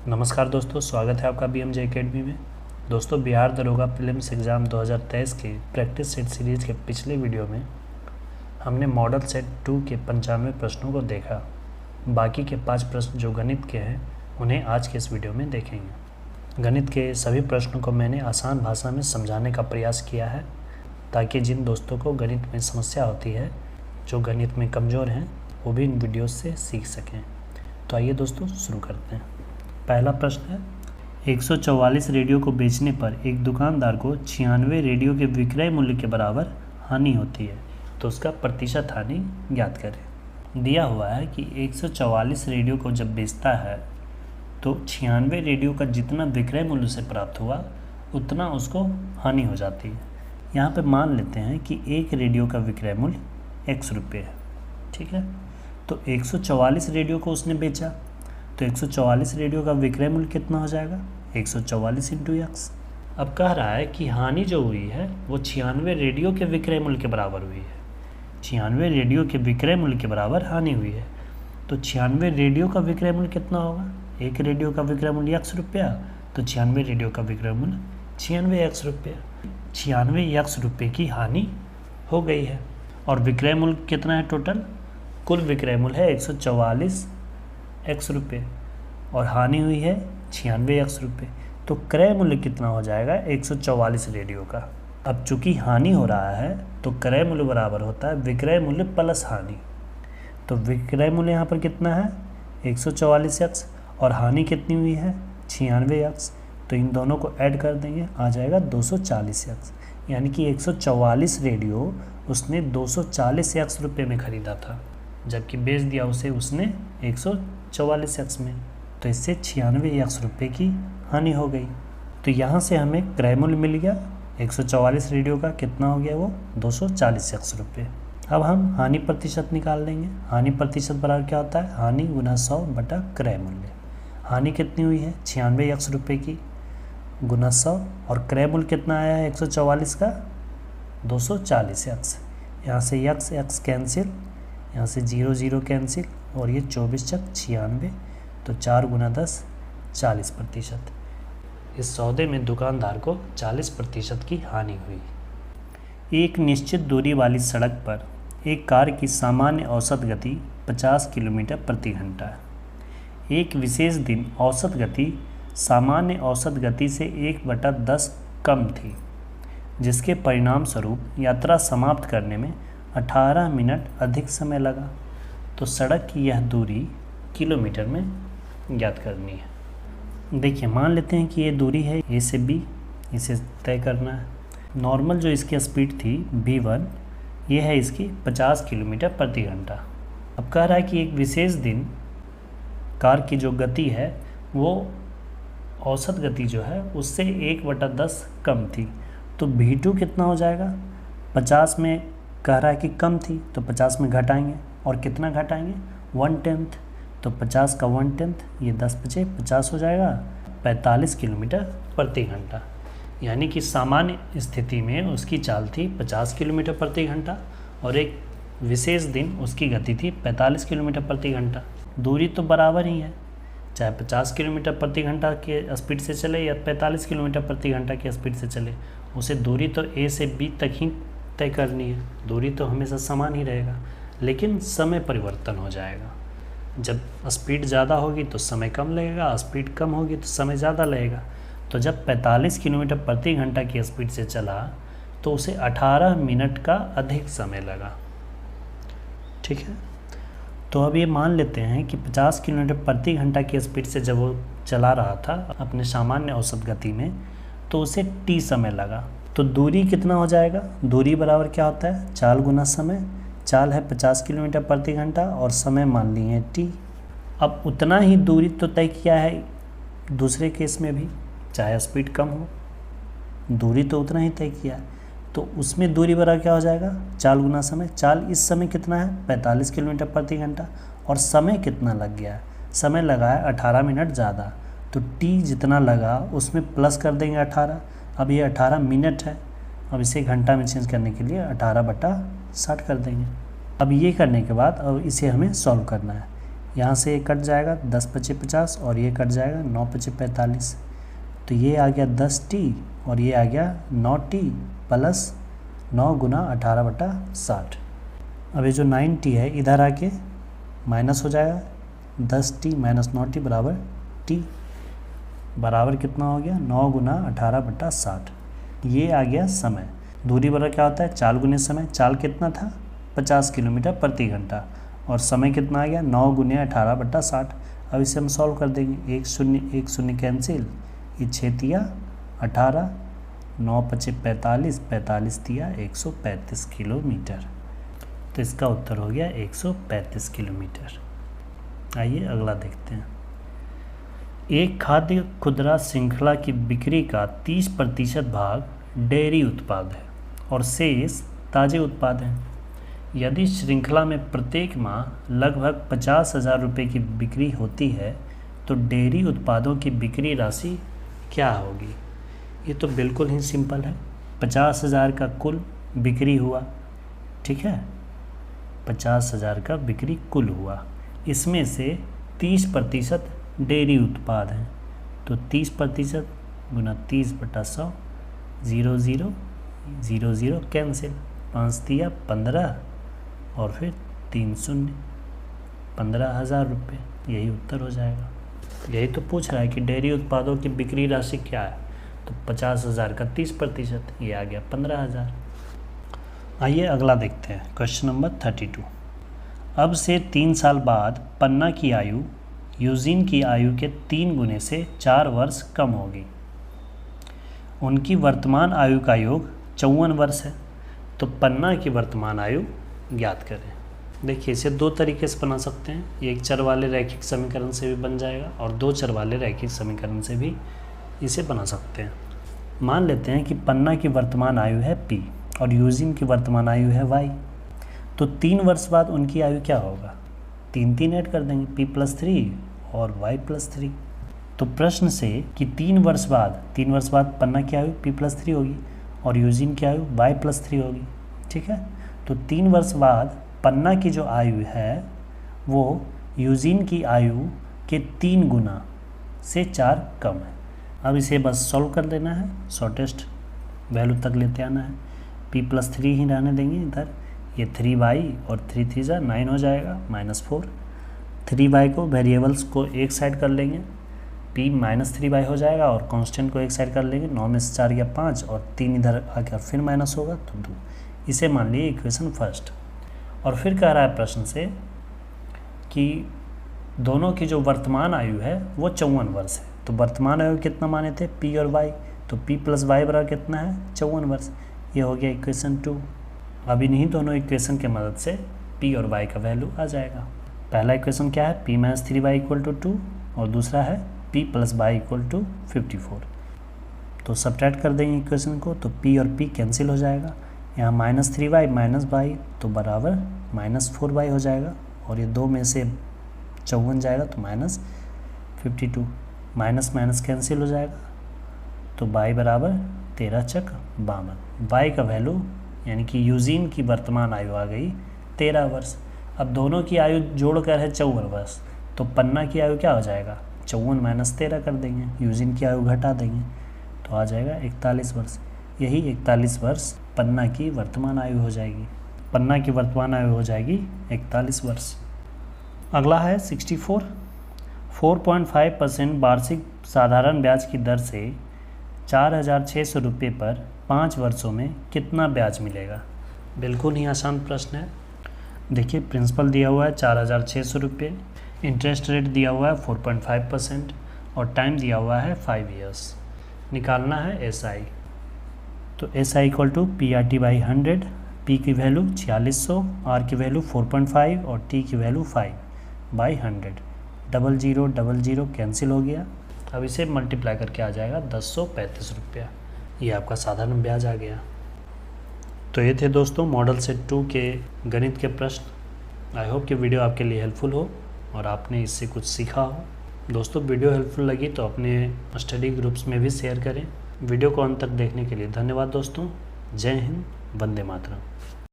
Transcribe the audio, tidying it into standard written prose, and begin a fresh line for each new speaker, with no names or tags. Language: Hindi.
नमस्कार दोस्तों, स्वागत है आपका BMJ एकेडमी में। दोस्तों, बिहार दरोगा प्रीलिम्स एग्ज़ाम 2023 के प्रैक्टिस सेट सीरीज़ के पिछले वीडियो में हमने मॉडल सेट 2 के 95 प्रश्नों को देखा। बाकी के 5 प्रश्न जो गणित के हैं उन्हें आज के इस वीडियो में देखेंगे। गणित के सभी प्रश्नों को मैंने आसान भाषा में समझाने का प्रयास किया है ताकि जिन दोस्तों को गणित में समस्या होती है, जो गणित में कमज़ोर हैं, वो भी इन वीडियो से सीख सकें। तो आइए दोस्तों शुरू करते हैं। पहला प्रश्न है, 144 रेडियो को बेचने पर एक दुकानदार को 96 रेडियो के विक्रय मूल्य के बराबर हानि होती है, तो उसका प्रतिशत हानि ज्ञात करें। दिया हुआ है कि 144 रेडियो को जब बेचता है तो 96 रेडियो का जितना विक्रय मूल्य से प्राप्त हुआ उतना उसको हानि हो जाती है। यहाँ पे मान लेते हैं कि एक रेडियो का विक्रय मूल्य x रुपये है, ठीक है। तो 144 रेडियो को उसने बेचा, तो 144 रेडियो का विक्रय मूल्य कितना हो जाएगा? 144 × x। अब कह रहा है कि हानि जो हुई है वो 96 रेडियो के विक्रय मूल्य के बराबर हुई है। 96 रेडियो के विक्रय मूल्य के बराबर हानि हुई है, तो 96 रेडियो का विक्रय मूल्य कितना होगा? एक रेडियो का विक्रय मूल्य x रुपया, तो 96 रेडियो का विक्रय मूल्य 96 x रुपया। 96 x रुपये की हानि हो गई है। और विक्रय मूल्य कितना है टोटल? कुल विक्रय मूल्य है 144 x रुपये और हानि हुई है 96 x रुपये। तो क्रय मूल्य कितना हो जाएगा 144 रेडियो का। अब चूंकि हानि हो रहा है तो क्रय मूल्य बराबर होता है विक्रय मूल्य प्लस हानि। तो विक्रय मूल्य यहाँ पर कितना है 144 x और हानि कितनी हुई है 96 x। तो इन दोनों को ऐड कर देंगे, आ जाएगा 240 x। यानी कि 144 रेडियो उसने 240 x रुपये में ख़रीदा था, जबकि बेच दिया उसे उसने 144 x में। तो इससे 96 x रुपये की हानि हो गई। तो यहाँ से हमें क्रय मूल्य मिल गया 144 रेडियो का, कितना हो गया वो 240 x रुपये। अब हम हानि प्रतिशत निकाल लेंगे। हानि प्रतिशत बराबर क्या होता है? हानि गुना 100 बटा क्रय मूल्य। हानि कितनी हुई है 96 x रुपये की गुना 100, और क्रय मूल्य कितना आया है 144 का 240 x। यहाँ से x कैंसिल, यहाँ से 0 0 कैंसिल, और ये 24 चक 96, तो 4 गुना 10 40%। इस सौदे में दुकानदार को 40% की हानि हुई। एक निश्चित दूरी वाली सड़क पर एक कार की सामान्य औसत गति 50 किलोमीटर प्रति घंटा है। एक विशेष दिन औसत गति सामान्य औसत गति से 1/10 कम थी, जिसके परिणाम स्वरूप यात्रा समाप्त करने में 18 मिनट अधिक समय लगा। तो सड़क की यह दूरी किलोमीटर में ज्ञात करनी है। देखिए, मान लेते हैं कि ये दूरी है A से B, इसे तय करना है। नॉर्मल जो इसकी स्पीड थी V1, ये है इसकी 50 किलोमीटर प्रति घंटा। अब कह रहा है कि एक विशेष दिन कार की जो गति है वो औसत गति जो है उससे 1/10 कम थी। तो V2 कितना हो जाएगा? 50 में कह रहा है कि कम थी, तो 50 में घटाएंगे, और कितना घटाएंगे 1/10। तो 50 का 1/10, ये 10 बचे 50 हो जाएगा 45 किलोमीटर प्रति घंटा। यानी कि सामान्य स्थिति में उसकी चाल थी 50 किलोमीटर प्रति घंटा और एक विशेष दिन उसकी गति थी 45 किलोमीटर प्रति घंटा। दूरी तो बराबर ही है, चाहे 50 किलोमीटर प्रति घंटा के स्पीड से चले या 45 किलोमीटर प्रति घंटा की स्पीड से चले, उसे दूरी तो A से B तक ही तय करनी है। दूरी तो हमेशा समान ही रहेगा, लेकिन समय परिवर्तन हो जाएगा। जब स्पीड ज़्यादा होगी तो समय कम लगेगा, स्पीड कम होगी तो समय ज़्यादा लगेगा। तो जब 45 किलोमीटर प्रति घंटा की स्पीड से चला तो उसे 18 मिनट का अधिक समय लगा, ठीक है। तो अब ये मान लेते हैं कि 50 किलोमीटर प्रति घंटा की स्पीड से जब वो चला रहा था अपने सामान्य औसत गति में, तो उसे t समय लगा। तो दूरी कितना हो जाएगा? दूरी बराबर क्या होता है? चाल गुना समय। चाल है 50 किलोमीटर प्रति घंटा और समय मान लिए t। अब उतना ही दूरी तो तय किया है दूसरे केस में भी, चाहे स्पीड कम हो, दूरी तो उतना ही तय किया है। तो उसमें दूरी बराबर क्या हो जाएगा? चाल गुना समय। चाल इस समय कितना है 45 किलोमीटर प्रति घंटा, और समय कितना लग गया है? समय लगा है 18 मिनट ज़्यादा। तो t जितना लगा उसमें प्लस कर देंगे 18। अब ये 18 मिनट है, अब इसे घंटा में चेंज करने के लिए 18/60 कर देंगे। अब ये करने के बाद अब इसे हमें सॉल्व करना है। यहाँ से ये कट जाएगा 10 पचे 50 और ये कट जाएगा 9 पचे 45। तो ये आ गया 10t और ये आ गया 9t प्लस 9 गुना 18/60। अब ये जो 9t है इधर आके माइनस हो जाएगा, 10t माइनस 9t बराबर t, बराबर कितना हो गया 9 गुना 18/60। ये आ गया समय। दूरी बराबर क्या होता है, चाल गुने समय। चाल कितना था 50 किलोमीटर प्रति घंटा और समय कितना आ गया 9 गुने 18/60। अब इसे हम सॉल्व कर देंगे, 1 0 कैंसिल, ये 6 तिया 18, 9 पचे 45, 45 तिया 135 किलोमीटर। तो इसका उत्तर हो गया 135 किलोमीटर। आइए अगला देखते हैं। एक खाद्य खुदरा श्रृंखला की बिक्री का 30% भाग डेयरी उत्पाद है और शेष ताज़े उत्पाद हैं। यदि श्रृंखला में प्रत्येक माह लगभग 50,000 रुपये की बिक्री होती है तो डेयरी उत्पादों की बिक्री राशि क्या होगी। ये तो बिल्कुल ही सिंपल है। 50,000 का कुल बिक्री हुआ, ठीक है, 50,000 का बिक्री कुल हुआ, इसमें से 30% डेयरी उत्पाद हैं। तो 30% गुना 30/100, 0 0 0 0 कैंसिल, 5 तिया 15 और फिर 3 0, 15,000 रुपये। यही उत्तर हो जाएगा। यही तो पूछ रहा है कि डेयरी उत्पादों की बिक्री राशि क्या है। तो 50,000 का 30%, ये आ गया 15,000। आइए अगला देखते हैं, क्वेश्चन नंबर 32। अब से 3 साल बाद पन्ना की आयु यूजीन की आयु के 3 गुने से 4 वर्ष कम होगी। उनकी वर्तमान आयु का योग 54 वर्ष है। तो पन्ना की वर्तमान आयु ज्ञात करें। देखिए इसे दो तरीके से बना सकते हैं, एक चर वाले रैखिक समीकरण से भी बन जाएगा और दो चर वाले रैखिक समीकरण से भी इसे बना सकते हैं। मान लेते हैं कि पन्ना की वर्तमान आयु है p और यूजीन की वर्तमान आयु है y। तो 3 वर्ष बाद उनकी आयु क्या होगा, 3 ऐड कर देंगे, p + 3 और y + 3। तो प्रश्न से कि 3 वर्ष बाद पन्ना की आयु p + 3 होगी और यूजीन की आयु y + 3 होगी, ठीक है। तो 3 वर्ष बाद पन्ना की जो आयु है वो यूजीन की आयु के 3 गुना से 4 कम है। अब इसे बस सॉल्व कर लेना है, शॉर्टेस्ट वैल्यू तक लेते आना है। p + 3 ही रहने देंगे इधर, ये 3y और 3 3 जा 9 हो जाएगा, -4। 3y को वेरिएबल्स को एक साइड कर लेंगे, p -3y हो जाएगा और कांस्टेंट को एक साइड कर लेंगे। 9 में से 4 गया 5 और 3 इधर आकर फिर माइनस होगा तो 2। इसे मान लिए इक्वेशन फर्स्ट। और फिर कह रहा है प्रश्न से कि दोनों की जो वर्तमान आयु है वो 54 वर्ष है। तो वर्तमान आयु कितना माने थे, p और y। तो p + y बराबर कितना है, 54 वर्ष। ये हो गया इक्वेशन 2। अब इन्हीं दोनों इक्वेशन के मदद से p और y का वैल्यू आ जाएगा। पहला इक्वेशन क्या है, p - 3y = 2 और दूसरा है p + y = 54। तो सब्ट्रैक्ट कर देंगे इक्वेशन को, तो p और p कैंसिल हो जाएगा। यहाँ -3y -y तो बराबर -4y हो जाएगा और ये 2 में से 54 जाएगा तो -52, माइनस कैंसिल हो जाएगा। तो y बराबर 13 × 52। y का वैल्यू यानी कि यूजीन की वर्तमान आयु आ गई 13 वर्ष। अब दोनों की आयु जोड़कर है 54 वर्ष, तो पन्ना की आयु क्या हो जाएगा, 54 - 13 कर देंगे, यूजीन की आयु घटा देंगे तो आ जाएगा 41 वर्ष। यही 41 वर्ष पन्ना की वर्तमान आयु हो जाएगी। पन्ना की वर्तमान आयु हो जाएगी 41 वर्ष। अगला है 64। 4.5% वार्षिक साधारण ब्याज की दर से 4,600 रुपये पर 5 वर्षों में कितना ब्याज मिलेगा। बिल्कुल ही आसान प्रश्न है। देखिए प्रिंसिपल दिया हुआ है 4,600 रुपये, इंटरेस्ट रेट दिया हुआ है 4.5% और टाइम दिया हुआ है 5 ईयर्स। निकालना है SI। तो SI = PRT/100। P की वैल्यू 4600, R की वैल्यू 4.5 और T की वैल्यू 5/100। 00 00 कैंसिल हो गया। अब इसे मल्टीप्लाई करके आ जाएगा 1035 रुपया। ये आपका साधारण ब्याज आ गया। तो ये थे दोस्तों मॉडल सेट 2 के गणित के प्रश्न। आई होप कि वीडियो आपके लिए हेल्पफुल हो और आपने इससे कुछ सीखा हो। दोस्तों वीडियो हेल्पफुल लगी तो अपने स्टडी ग्रुप्स में भी शेयर करें। वीडियो को अंत तक देखने के लिए धन्यवाद दोस्तों। जय हिंद, वंदे मातरम।